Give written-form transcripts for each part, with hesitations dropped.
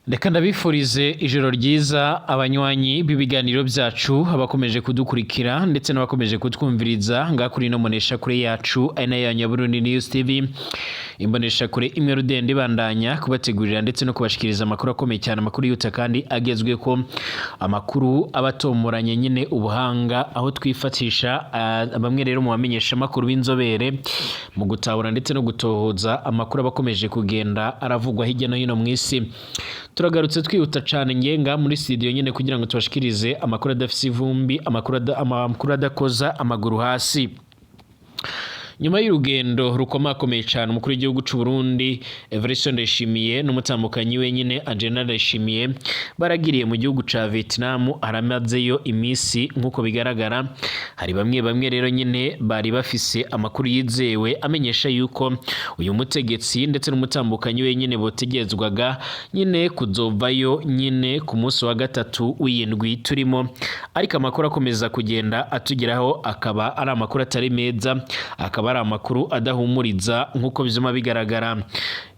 Reka ndabifurize ijoro ryiza abanywanyi b'ibiganiro byacu abakomeje kudukurikira ndetse n'abakomeje kutwumviriza ngakuri no monesha kure yacu ari nayo ya Nyaburundi News TV imbonesha kure imwe rudende bandanya kubategurira ndetse no kubashikiriza amakuru akomeye cyane amakuru yuta kandi agezwe ko amakuru abatomoranye nyine ubuhanga aho twifatisha bamwe rero mu bamenyesha amakuru b'inzobere mu gutahura ndetse no gutohoza amakuru abakomeje kugenda aravugwa hirya no hino mu isi. Turagarutse twihuta cyane ngenga muri studio nyine kugira ngo tubashikirize amakuru adafise ivumbi, amakuru adakoza amaguru hasi. Nyuma y'urugendo rukomakomeye cyane umukuru w'igihugu cy'u Burundi Evariste Ndayishimiye n'umutambukanyi wenyine Agenda Ndayishimiye baragiriye mu gihugu ca Vietnam aramazeyo imisi nkuko bigaragara. Hari bamwe rero nyine bari bafise amakuru yizewe amenyesha yuko uyu mutegetsi ndetse n'umutambukanyi wenyine botegezwaga nyine kuzovayo nyine ku munsi wa gatatu w'indwi turimo, ariko amakuru akomeza kugenda atugeraho akaba ari amakuru atari meza, akaba ari amakuru adahumuriza nkuko bizuma bigaragara.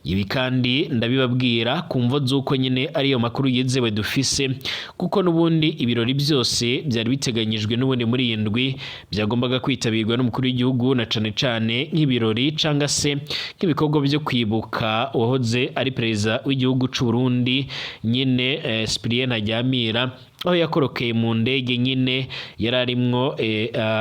Ibi kandi ndabibabwira kumvo zuko nyine ariyo makuru yizewe dufise, kuko nubundi ibirori byose byari biteganyijwe n'ubundi muri yindwi byagombaga kwitabirwa n'umukuru w'igihugu na cane nk'ibirori canga se nk'ibikorwa byo kwibuka uwahoze ari perezida w'igihugu cy'u Burundi nyine Cyprien Ntaryamira, aho yakorokeye mu ndege nyine yararimwo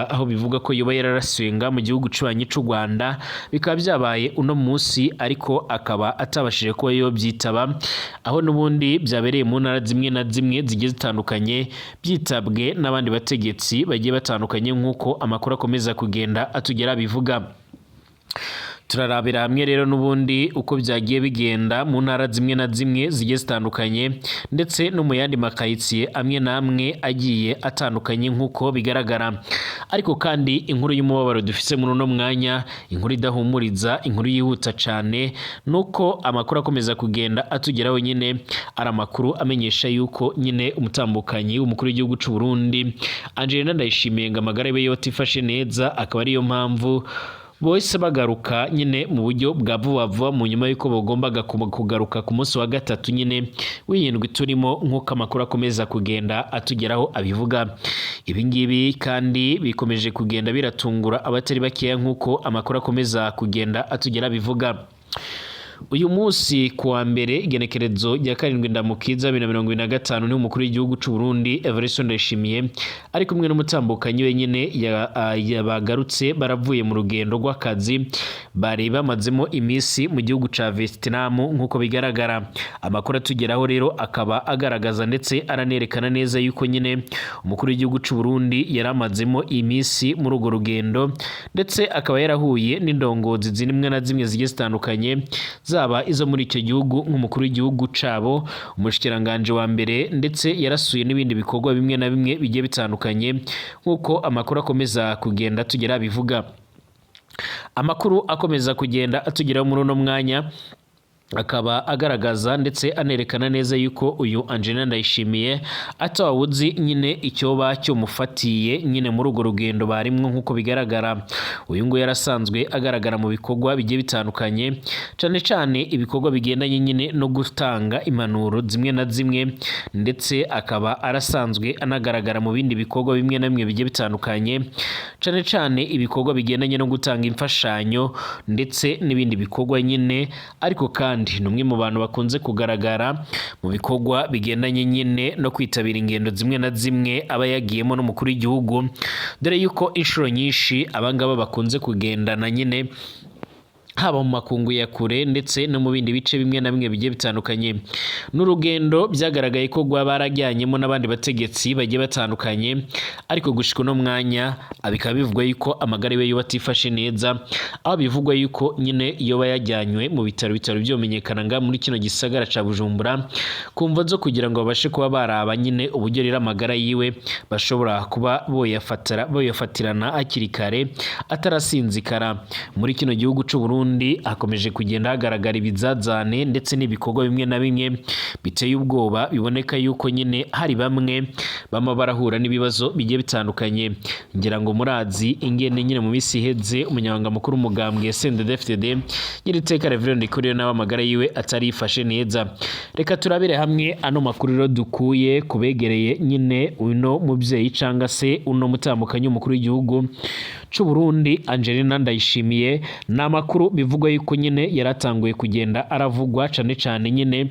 aho bivuga ko yoba yararaswenga mu gihugu cy'ubanyi cy'u Rwanda. Bikaba byabaye uno munsi ariko akaba atabashije kuba yo byitaba, aho nubundi byabereye mu ntara zimwe na zimwe zigiye zitandukanye byitabwe n'abandi bategetsi bagiye batandukanye nkuko amakuru akomeza kugenda atugera bivuga. Turarabira hamwe rero nubundi uko byagiye bigenda mu ntara zimwe na zimwe zigiye zitandukanye ndetse no mu yandi makayitsiye amwe namwe agiye atandukanye nkuko bigaragara. Ariko kandi inkuru y'umubabaro dufise muri uno mwanya, inkuru idahumuriza, inkuru yihuta cyane, nuko amakuru akomeza kugenda atugeraho nyine ari amakuru amenyesha yuko nyine umutambukanyi w'umukuru w'igihugu cy'u Burundi Agenda Ndayishimiye ngo amagara ye yotifashe neza, akaba ariyo mpamvu bose bagaruka nyine mu buryo bwa vuba mu nyuma yuko bagombaga kugaruka ku munsi wa gatatu nyine w'indwi turimo nkuko amakuru akomeza kugenda atugeraho abivuga. Ibi ngibi kandi bikomeje kugenda biratungura abatari bakeya nkuko amakuru akomeza kugenda atugera bivuga. Uyu munsi kuwa mbere igenekerezo rya 7 Ndamukiza 2025 ni umukuru w'igihugu cy'u Burundi Evariste Ndayishimiye ari kumwe n'umutambukanyi wenyine yabagarutse baravuye mu rugendo rw'akazi bari bamazemo imisi mu gihugu ca Vietnam nkuko bigaragara. Amakuru atugeraho rero akaba agaragaza ndetse aranerekana neza yuko nyine umukuru w'igihugu cy'u Burundi yaramazemo imisi muri urwo rugendo, ndetse akaba yarahuye n'indongozi zimwe na zimwe zigiye zitandukanye zaba izo muri icyo gihugu nk'umukuru w'igihugu cabo, umushikiranganje wa mbere, ndetse yarasuye n'ibindi bikorwa bimwe na bimwe bigiye bitandukanye nkuko amakuru akomeza kugenda tugera bivuga. Amakuru akomeza kugenda atugeraho muri uno mwanya akaba agaragaza ndetse anerekana neza yuko uyu Agenda Ndayishimiye atawuzi nyine icyoba cyo mufatiye nyine muri urwo rugendo barimwo nkuko bigaragara. Uyu ngo yarasanzwe agaragara mu bikorwa bigiye bitandukanye cyane ibikorwa bigendanye nyine no gutanga impanuro zimwe na zimwe, ndetse akaba arasanzwe anagaragara mu bindi bikorwa bimwe na bimwe bigiye bitandukanye cyane ibikorwa bigendanye no gutanga imfashanyo ndetse n'ibindi bikorwa nyine. Ariko kandi numwe mu bantu bakunze kugaragara mu bikorwa bigendanye nyine no kwitabira ingendo zimwe na zimwe aba yagiyemo n'umukuru w'igihugu, dore yuko inshuro nyinshi abangaba bakunze kugendana nyine haba mu makungu ya kure ndetse no mu bindi bice bimwe na bimwe bigiye bitandukanye. N'urugendo byagaragaye ko barajyanyemo n'abandi bategetsi bagiye batandukanye, ariko gushika no mwanya abikaba bivugwa yuko amagara ye batifashe neza, aho bivugwa yuko nyine iyo bayajyanywe mu bitaro byomenyekana nga muri kino gisagara ca Bujumbura kumva zo kugira ngo babashe kuba baraba nyine uburyo rira amagara yiwe bashobora kuba boyafatirana hakiri kare atarasinzikara. Muri kino gihugu cy'u Burundi Burundi hakomeje kugenda hagaragara ibizazane ndetse n'ibikorwa bimwe na bimwe biteye ubwoba biboneka yuko nyine hari bamwe bama barahura n'ibibazo bigiye bitandukanye. Ngira ngo murazi ingene nyine mu misi iheze umunyamabanga mukuru umugambwe CNDD-FDD Nyiriteka Reverend Ndikuriyo nawe amagara yiwe atarifashe neza. Reka turabire hamwe ano makuru rero dukuye kubegereye nyine uno muvyeyi canga se uno mutambukanyi umukuru w'igihugu c'u Burundi Angelina Ndayishimiye. Na makuru bivugwa yuko nyine yaratanguye kugenda aravugwa cane cane nyine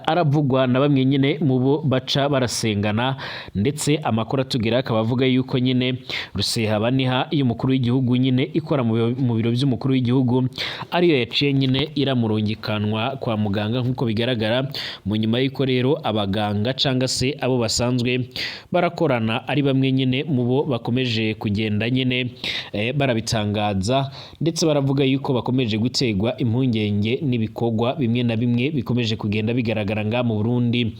aravugwa na bamwe nyine mu bo baca barasengana, ndetse amakuru atugira akaba avuga yuko nyine Rusehabaniha y'umukuru w'igihugu nyine ikora mu biro by'umukuru w'igihugu ariyo yaciye nyine iramurungikanwa kwa muganga nk'uko bigaragara. Mu nyuma y'uko rero abaganga canga se abo basanzwe barakorana ari bamwe nyine mu bo bakomeje kugenda nyine barabitangaza, ndetse baravuga yuko bakomeje gutegwa impungenge n'ibikorwa bimwe na bimwe bikomeje kugenda bigaragara nga mu Burundi.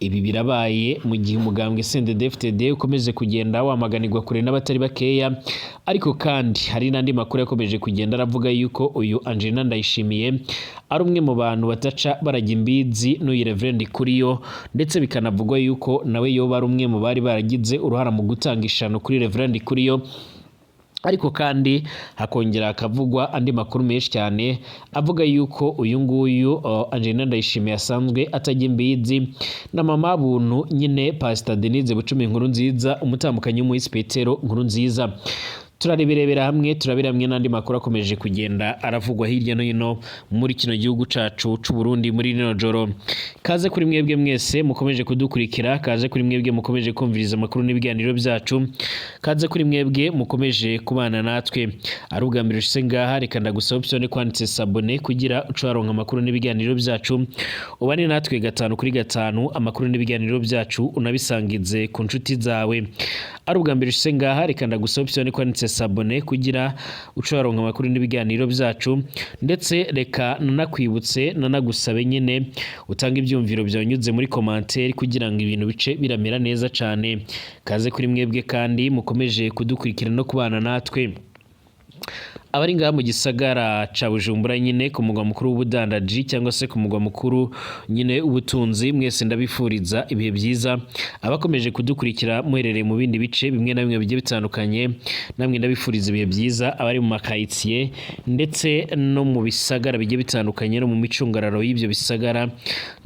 Ibi birabaye mu gihe umugambwe CNDD-FDD ukomeje kugenda wamaganirwa kure n'abatari bakeya, ariko kandi hari n'andi makuru yakomeje kugenda aravuga yuko uyu Angelina Ndayishimiye ari umwe mu bantu bataca barajya imbizi n'uyu Reverend Ndikuriyo, ndetse bikanavugwa yuko nawe yoba ari umwe mu bari baragize uruhara mu gutanga ishano kuri Reverend Ndikuriyo. Ariko kandi hakongera akavugwa andi makuru menshi cyane avuga yuko uyu nguyu Angelina Ndayishimiye asanzwe atajya imbizi na mama buntu nyine Pastor Denise Bucumi Nkurunziza umutambukanyi w'umuhisi Petero Nkurunziza. Turareberebera hamwe turabiramwe n'andi makuru akomeje kugenda aravugwa hirya no hino muri kino gihugu cacu c'u Burundi muri rino joro. Kaze kuri mwebwe mwese mukomeje kudukurikira, kaze kuri mwebwe mukomeje kumviriza amakuru n'ibiganiro byacu, kaze kuri mwebwe mukomeje kubana natwe. Ari ubwa mbere ushise ngaha reka ndagusaba option kwanditse sabone kugira ucaronka amakuru n'ibiganiro byacu, ubane natwe 5 kuri 5 amakuru n'ibiganiro byacu unabisangize ku nshuti zawe. Ari ubwa mbere ushise ngaha reka ndagusaba option kwanditse sabone kugira ucaronka amakuru n'ibiganiro byacu, ndetse reka nanakwibutse nanagusabe nyine utanga ibyumviro byanyuze muri commentaire kugira ngo ibintu bice biramera neza cyane. Kaze kuri mwebwe kandi mukomeje kudukurikira no kubana natwe. Abari ngaha mu gisagara ca Bujumbura nyine ku mugwa mukuru w'ubudandaji cyangwa se ku mugwa mukuru nyine ubutunzi, mwese ndabifuriza ibihe byiza. Abakomeje kudukurikira muherereye mu bindi bice bimwe na bimwe bigiye bitandukanye, namwe ndabifuriza ibihe byiza. Abari mu makayitsiye ndetse no mu bisagara bigiye bitandukanye no mu micungararo y'ibyo bisagara,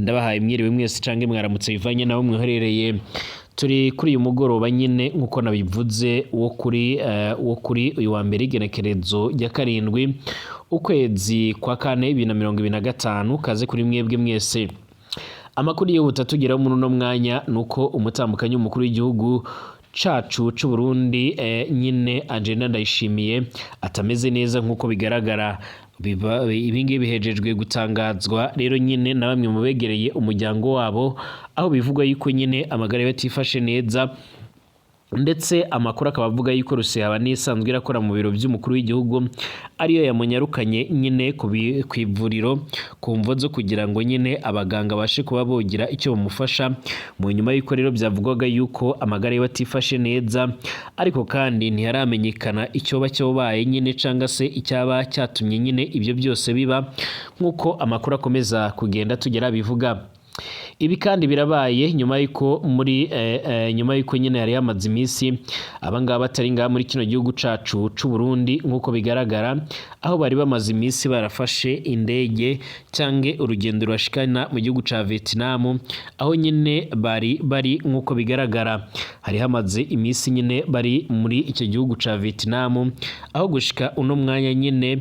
ndabahaye mwiriwe mwese cange mwaramutse bivanye naho mwiherereye. Turi kuri uyu mugoroba nyine nkuko nabivuze wo kuri uyu wa mbere igenekerezo rya 7 ukwezi kwa 4 2025. Kaze kuri mwebwe mwese. Amakuru yo butatugeraho muri no mwanya nuko umutambukanyi umukuru w'igihugu cacu c'u Burundi nyine Angelina Ndayishimiye atameze neza nkuko bigaragara. Ibingi bihejejwe gutangazwa rero nyine na bamwe mu begereye umuryango wabo, aho bivugwa yuko nyine amagara batifashe neza, ndetse amakuru akaba avuga yuko Rusehabaniha isanzwe irakora mu biro by'umukuru w'igihugu ariyo yamunyarukanye nyine ku ivuriro ku mvo zo kugira ngo nyine abaganga bashe kuba bogira icyo bamufasha. Mu nyuma y'uko rero byavugwaga yuko amagara batifashe neza, ariko kandi ntiharamenyekana icyo cyabaye nyine canga se icyaba cyatumye nyine ibyo byose biba, nkuko amakuru akomeza kugenda tugera bivuga. Ibi kandi birabaye nyuma yuko nyuma yuko nyine yari yamaze iminsi abangaba batari ngaha muri kino gihugu cacu c'u Burundi nkuko bigaragara, aho bari bamaze iminsi barafashe indege cyange urugendo rwashikana mu gihugu ca Vietnam, aho nyine bari nkuko bigaragara hari hamaze iminsi nyine bari muri icyo gihugu ca Vietnam, aho gushika uno mwanya nyine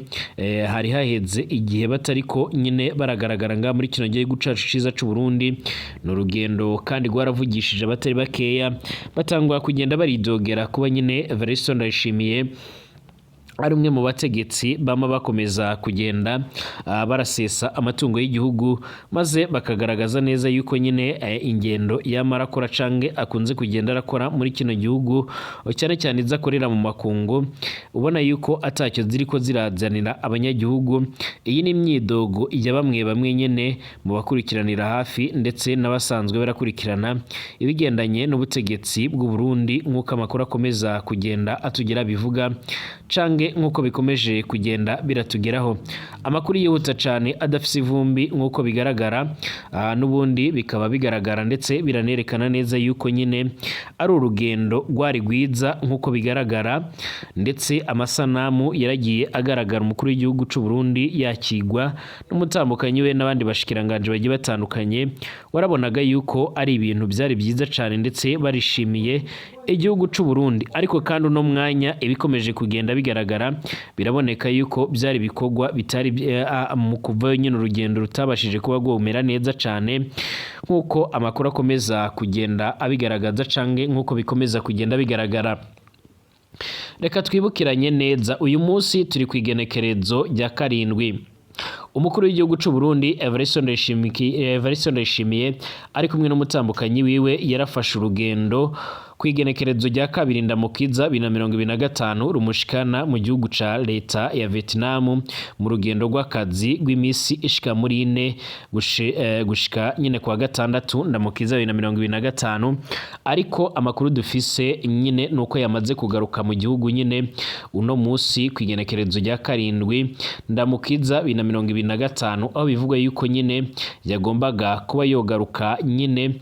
hari haheze igihe batariko nyine baragaragara ngaha muri kino gihugu cacu ciza c'u Burundi. N'urugendo kandi rwaravugishije abatari bakeya, batangwa kugenda baridogera kuba nyine Evariste Ndayishimiye ari umwe mu bategetsi bama bakomeza kugenda barasesa amatungo y'igihugu, maze bakagaragaza neza yuko nyine ingendo yamara akora cange akunze kugenda arakora muri kino gihugu, cyane cyane izakorera mu makungu, ubona yuko atacyo ziriko zirazanira abanyagihugu. Iyi ni imyidogo ya bamwe nyene mu bakurikiranira hafi ndetse n'abasanzwe barakurikirana ibigendanye n'ubutegetsi bw'u Burundi, nk'uko amakuru akomeza kugenda atugera bivuga cange canke nk'uko bikomeje kugenda biratugeraho. Amakuru yihuta cane adafise ivumbi nk'uko bigaragara, n'ubundi bikaba bigaragara ndetse biranerekana neza yuko nyine ari urugendo rwari rwiza nk'uko bigaragara, ndetse amasanamu yaragiye agaragara umukuru w'igihugu c'u Burundi yakigwa n'umutambukanyi we n'abandi bashikiranganje bagiye batandukanye. Warabonaga yuko ari ibintu byari byiza cane ndetse barishimiye igihugu c'u Burundi, ariko kandi uno mwanya ibikomeje kugenda bigaragara biraboneka yuko byari bikorwa bitari mu kuvayo nyine urugendo rutabashije kuba gwomera neza cane nk'uko amakuru akomeza kugenda abigaragaza canke nk'uko bikomeza kugenda bigaragara. Reka twibukiranye neza, uyu munsi turi ku igenekerezo rya 7. Umukuru w'igihugu c'u Burundi Evariste Ndayishimiye ari kumwe n'umutambukanyi wiwe yarafashe urugendo kwigenekerezo rya 2 Ndamukiza 2025 rumushikana mu gihugu ca leta ya Vietnam mu rugendo rw'akazi rw'imisi ishika muri 4 gushika nyine kwa 6 Ndamukiza 2025. Ariko amakuru dufise nyine nuko yamaze kugaruka mu gihugu nyine uno musi kwigenekerezo rya 7 Ndamukiza 2025, aho bivugwa yuko nyine yagombaga kuba yogaruka nyine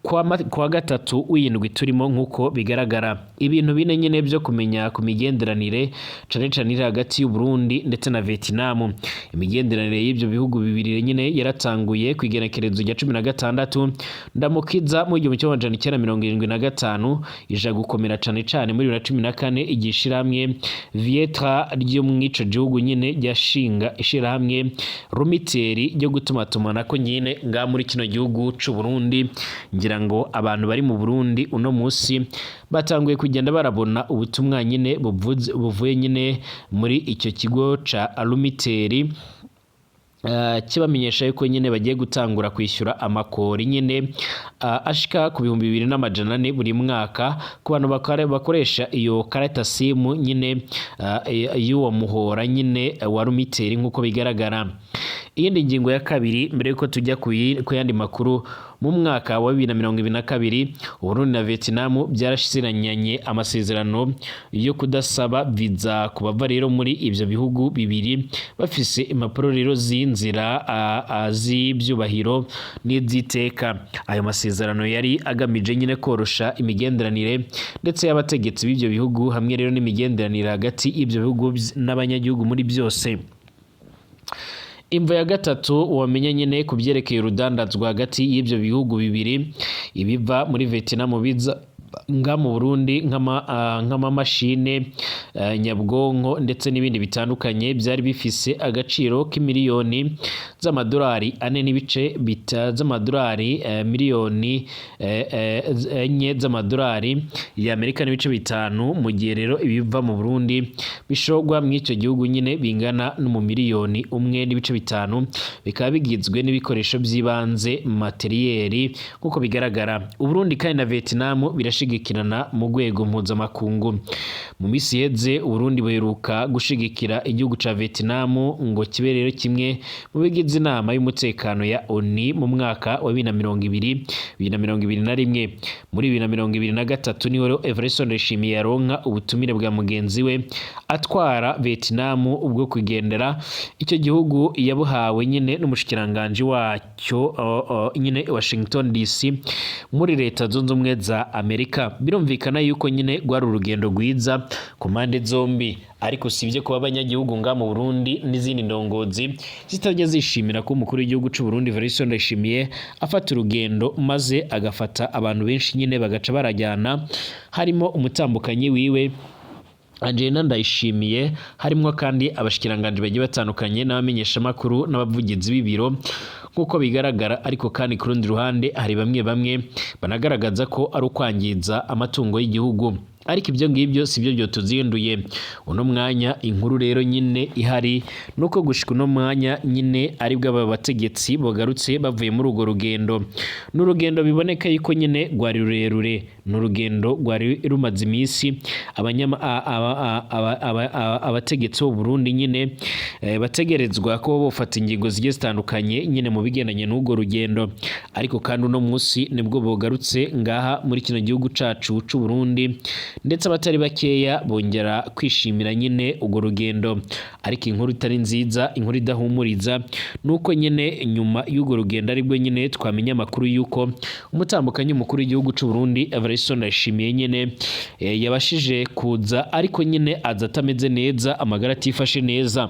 kwa 3 w'indwi turimo nk'uko bigaragara. Ibintu bine nyine byo kumenya ku migenderanire cane cane iri hagati y'u Burundi ndetse na Vietnam. Imigenderanire y'ibyo bihugu bibiri nyine yaratanguye kwigenekerezo rya 16 Ndamukiza mu 1975 ija gukomera cane cane muri 2014 igishiramwe Vietra ryo mwico gihugu nyine ryashinga ishirahamwe Rumiteri ryo gutumatumana ko nyine nga muri kino gihugu c'u Burundi. Ngira ngo abantu bari mu Burundi uno musi batanguye kugenda barabona ubutumwa nyine buvuye nyine muri icyo kigo ca Rumiteri, kibamenyesha yuko nyine bagiye gutangura kwishyura amakori nyine ashika ku 2,400 buri mwaka ku bantu bakoresha iyo karata simu nyine y'uwo muhora nyine wa Rumiteri nk'uko bigaragara. Iyindi ngingo ya 2 mbere yuko tujya ku yandi makuru, mu mwaka wa 2022 Uburundi na Vietnam byarashiranyanye amasezerano yo kudasaba visa ku bava rero muri ivyo bihugu bibiri bafise impapuro rero z'inzira z'ibyubahiro n'iziteka. Ayo masezerano yari agamije nyine korosha imigenderanire ndetse y'abategetsi b'ivyo bihugu hamwe rero n'imigenderanire hagati y'ivyo bihugu n'abanyagihugu muri byose. Imvo ya 3 wamenya nyine kubyerekeye urudandazwa hagati y'ibyo bihugu bibiri, ibiva muri Vietnam biza nga mu Burundi nk'amamashine nyabwonko ndetse n'ibindi bitandukanye byari bifise agaciro k'imiliyoni z'amadolari 4 z'amadolari miliyoni 4 z'amadolari y'Amerika n'ibice 5, mu gihe rero ibiva mu Burundi bishogwa mu icyo gihugu nyine bingana no miliyoni 1.5, bikaba bigizwe n'ibikoresho by'ibanze materiyeri kuko bigaragara. Uburundi kandi na Vietnam birashigikirana mu rwego mpuzamakungu. Mu misi heze Uburundi buheruka gushigikira igihugu ca Vietnam ngo kibe rero kimwe mu bigize inama y'umutekano ya ONU mu mwaka wa 2021. Muri 2023 niho rero Evariste Ndayishimiye yaronka ubutumire bwa mugenzi we atwara Vietnam ubwo kugendera icyo gihugu yabuhawe nyine n'umushikiranganje wacyo nyine Washington DC muri leta zunze ubumwe za Amerika. Birumvikana yuko nyine rwari urugendo rwiza ku mpande zombi, ariko sivye kuba abanyagihugu nga mu Burundi n'izindi ndongozi zitajya zishimira ko umukuru w'igihugu c'u Burundi Evariste Ndayishimiye afata urugendo maze agafata abantu benshi nyine bagaca barajyana, harimo umutambukanyi wiwe Angelina Ndayishimiye, harimo kandi abashikiranganje bagiye batandukanye n'abamenyesha makuru n'abavugizi b'ibiro nkuko bigaragara. Ariko kandi ku rundi ruhande hari bamwe banagaragaza ko ari ukwangiza amatungo y'igihugu, ariko ibyo ngibyo sibyo byo tuzinduye uno mwanya. Inkuru rero nyine ihari nuko gushika uno mwanya nyine ari bw'aba bategetsi bogarutse bavuye muri urwo rugendo. N'urugendo biboneka yuko nyine rwari rurerure, n'urugendo rwari rumaze iminsi abategetsi b'u Burundi nyine bategerezwa ko bofata ingingo zigiye zitandukanye nyine mu bigendanye n'ubwo rugendo, ariko kandi uno munsi nibwo bogarutse ngaha muri kino gihugu cacu c'u Burundi, ndetse abatari bakeya bongera kwishimira nyine ubwo rugendo. Ariko inkuru itari nziza, inkuru idahumuriza nuko nyine nyuma y'ubwo rugendo aribwo nyine twamenya amakuru yuko umutambukanyi mukuru w'igihugu c'u Burundi Evariste Ndayishimiye nyine yabashije kuza, ariko nyine aza atameze neza, amagara atifashe neza.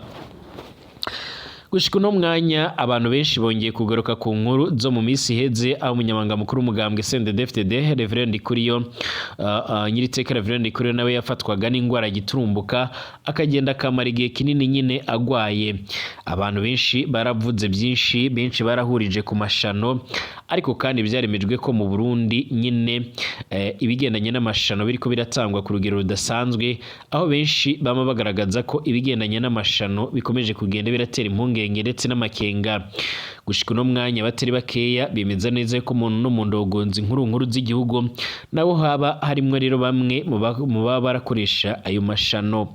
Gushika uno mwanya abantu benshi bongeye kugaruka ku nkuru zo mu minsi iheze, aho umunyamabanga mukuru w'umugambwe CNDD-FDD Reverend Ndikuriyo Nyiriteka Reverend Ndikuriyo nawe yafatwaga n'ingwara giturumbuka akagenda akamara igihe kinini nyine agwaye. Abantu benshi baravuze byinshi, benshi barahurije ku mashano, ariko kandi byaremejwe ko mu Burundi nyine ibigendanye n'amashano biriko biratangwa ku rugero rudasanzwe, aho benshi bama bagaragaza ko ibigendanye n'amashano bikomeje kugenda biratera impungenge ndetse n'amakenga. Gushika uno mwanya batari bakeya bemeza neza ko umuntu no mu ndongozi nkuru z'igihugu nabo haba harimwo rero bamwe mu baba barakoresha ayo mashano.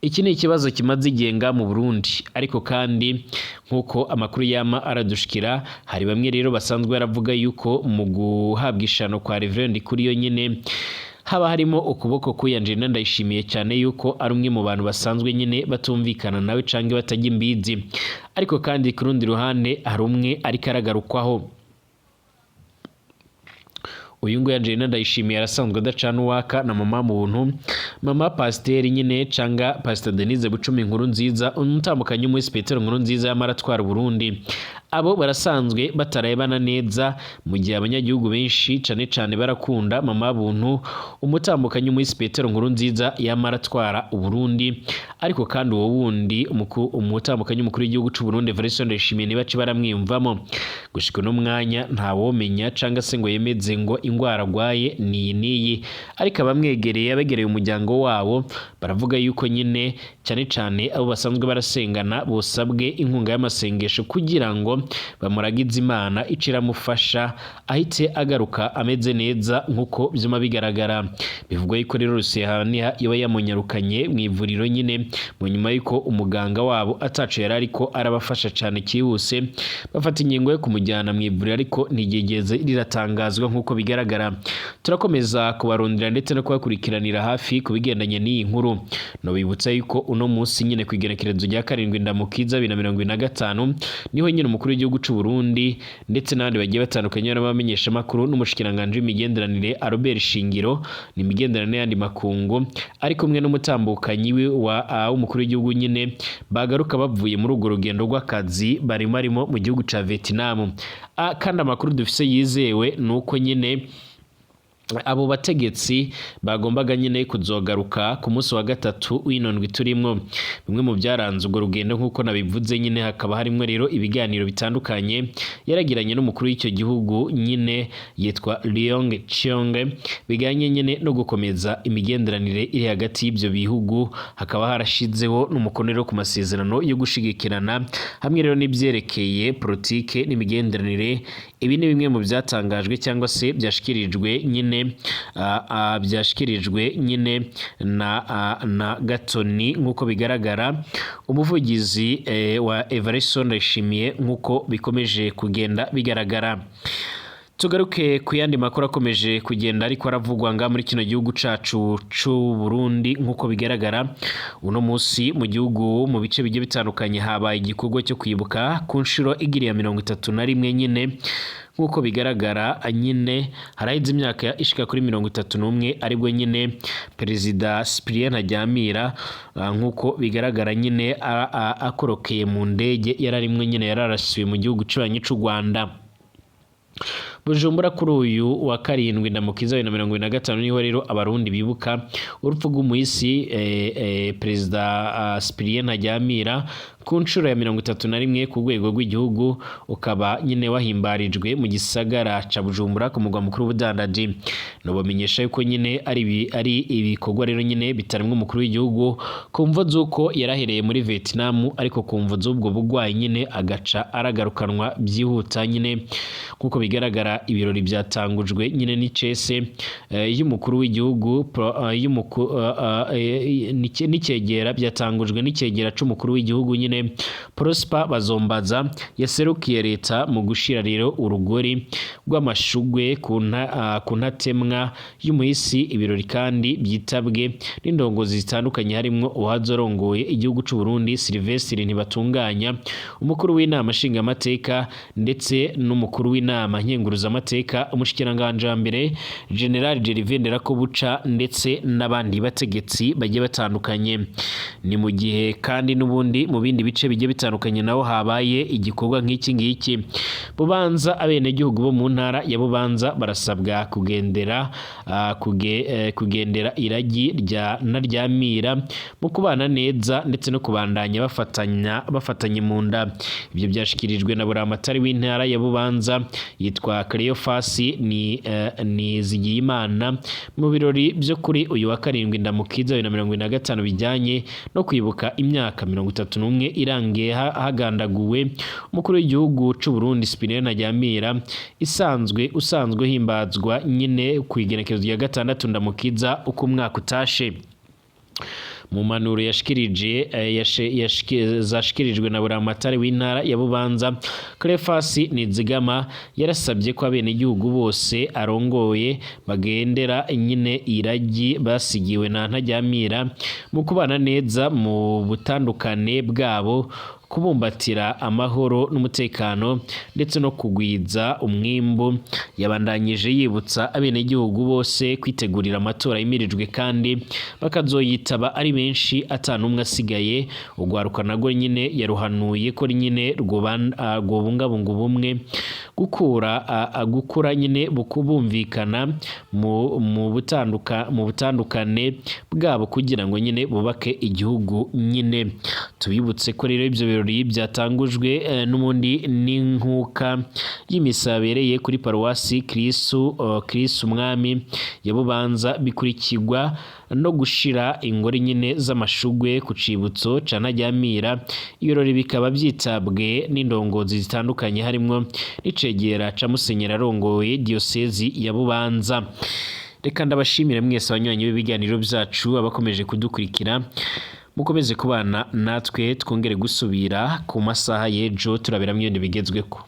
Iki ni ikibazo kimaze igenga mu Burundi, ariko kandi nkuko amakuru yama aradushikira, hari bamwe rero basanzwe baravuga yuko mu guhabwa ishano kwa Reverend Ndikuriyo nyine haba harimo ukuboko kuyanje Ndayishimiye cyane yuko ari umwe mu bantu basanzwe nyine batumvikana nawe canke batajya imbizi. Ariko kandi ku rundi ruhande hari umwe ariko aragarukwaho. Uyu ngo Angelina Ndayishimiye arasanzwe adacana uwaka na mama muntu, mama Pasiteri nyine canga Pastor Denise Bucumi inkuru nziza, umutambukanyi muri Petero inkuru nziza y'amaratwara Burundi. Abo barasanzwe batarebana neza, mu gihe abanyagihugu benshi cane barakunda mama buntu, umutambukanyi muri Petero inkuru nziza y'amaratwara Burundi. Ariko kandi uwo wundi umutambukanyi mukuru w'igihugu c'u Burundi Evariste Ndayishimiye nibaci baramwiyumvamo. Gushika no mwanya nta womenya canga se ngo yemeze ngo ingwara agwaye niyi, ariko abamwegereye abegereye umuryango wabo baravuga yuko nyine cane abo basanzwe barasengana bosabwe inkunga y'amasengesho kugira ngo bamuragize Imana iciramufasha ahite agaruka ameze neza nkuko byuma bigaragara. Bivugwa yuko rero Rusehaniha iba yamunyarukanye mu ivuriro nyine mu nyuma yuko umuganga wabo ataco yari ariko arabafasha cane kihuse, bafata ingingo yo kumujyana mu ivuriro, ariko ntigegeze riratangazwa nkuko bigaragara. Turakomeza kubarondera ndetse no kubakurikiranira hafi kubigendanye n'iyi nkuru. No bibutsa yuko uno munsi nyine kwigerekerezo rya 7 Ndamukiza 2025 niho nyine umukuru w'igihugu c'u Burundi ndetse n'abandi bagiye batandukanye n'abamenyesha makuru n'umushikiranganje w'imigenderanire Albert Shingiro n'imigenderanire yandi makungu, ari kumwe n'umutambukanyi w'umukuru w'igihugu nyine bagaruka bavuye muri urwo rugendo rw'akazi barimo mu gihugu ca Vietnam. Kandi amakuru dufise yizewe nuko nyine abo bategetsi bagombaga nyine kuzogaruka ku munsi wa gatatu w'inondwi turimwo. Bimwe mu byaranze urwo rugendo nkuko nabivuze nyine hakaba harimo rero ibiganiro bitandukanye yaragiranye n'umukuru w'icyo gihugu nyine yitwa Leong Chong, biganye nyine no gukomeza imigenderanire iri hagati y'ibyo bihugu. Hakaba harashizeho n'umukonero ku masezerano yo gushigikirana hamwe rero n'ibyerekeye politike n'imigenderanire. Ibi ni bimwe mu byatangajwe cyangwa se byashikirijwe nyine na Gatoni nkuko bigaragara, umuvugizi wa Evariste Ndayishimiye nkuko bikomeje kugenda bigaragara. Tugaruke ku yandi makuru akomeje kugenda ariko aravugwa nga muri kino gihugu cacu c'u Burundi. Nkuko bigaragara uno munsi mu gihugu mu bice bigiye bitandukanye habaye igikorwa cyo kwibuka ku nshuro igiri ya 31 nyine. Nkuko bigaragara nyine harahize imyaka ishika kuri 31 aribwo nyine Perezida Cyprien Ntaryamira nkuko bigaragara nyine akorokeye mu ndege yararimwe nyine yararasiwe mu gihugu cy'ubanyi c'u Rwanda. Bujumbura kuri uyu wa 7 Ndamukiza 2025 niho rero abarundi bibuka urupfu rw'umuhisi Perezida Cyprien Ntaryamira ku nshuro ya 31 ku rwego rw'igihugu ukaba nyine wahimbarijwe mu gisagara ca Bujumbura ku mugwa mukuru w'ubudandaji. No bamenyesha yuko nyine ari ibikorwa rero nyine bitarimwe umukuru w'igihugu kumvo zuko yarahereye muri Vietnam ariko kumvo z'ubwo bugwayi nyine agaca aragarukanwa byihuta nyine kuko bigaragara ibirori byatangujwe nyine n'icese y'umukuru w'igihugu n'icegera byatangujwe n'icegera c'umukuru w'igihugu nyine Prosper Bazombaza yaserukiye leta mu gushira rero urugori rw'amashugwe ku ntatemwa y'umuhisi. Ibirori kandi byitabwe n'indongozi zitandukanye harimo uhazorongoye igihugu c'u Burundi Sylvestre Ntibatunganya, umukuru w'inama nshingamateka ndetse n'umukuru w'inama nkenguruzamateka, umushikiranganje wa mbere General Gervais Nderakobuca ndetse n'abandi bategetsi bagiye batandukanye. Ni mu gihe kandi n'ubundi mu bindi bice bigiye bitandukanye naho habaye igikorwa nk'iki ngiki. Bubanza abenegihugu bo mu ntara ya Bubanza barasabwa kugendera iragi rya Naryamira mu kubana neza ndetse no kubandanya bafatanye mu nda. Ibyo byashikirijwe na buramatari w'intara ya Bubanza yitwa Cleophas Nizigiyimana mu birori byo kuri uyu wa 7 Ndamukiza 2025 bijyanye no kwibuka imyaka 31 irangiye hagandaguwe umukuru w'igihugu c'u Burundi Cyprien Ntaryamira usanzwe himbazwa nyine ku igenekerezo rya 6 Ndamukiza uko umwaka utashe. Mu manuro zashikirijwe na buramatari w'intara ya Bubanza, Cleophas Nizigama yarasabye ko abenegihugu bose arongoye bagendera nyine iragi basigiwe na Ntaryamira mu kubana neza mu butandukane bwabo, kubumbatira amahoro n'umutekano ndetse no kugwiza umwimbu. Yabandanyije yibutsa abenegihugu bose kwitegurira amatora yimirijwe kandi bakazoyitaba ari benshi atanumwe asigaye. Ugwaruka nago nyine yaruhanuye ko nyine rwobungabunga ubumwe gukura nyine bukubumvikana mu butandukane bwabo kugira ngo nyine bubake igihugu nyine. Tubibutse ko rero ibyo birori byatangujwe n'umundi n'inkuka y'imisabereye kuri paruwasi Kristu umwami ya Bubanza, bikurikirwa no gushira ingori nyine z'amashugwe ku cibutso ca Ntaryamira. Ibirori bikaba byitabwe n'indongozi zitandukanye harimo n'icegera ca Musenyeri arongoye diocese ya Bubanza. Reka ndabashimire mwese abanywanyi b'ibiganiro byacu abakomeje kudukurikira. Mukomeze kubana natwe twongere gusubira ku masaha y'ejo turaberamwe ibindi bigezweko.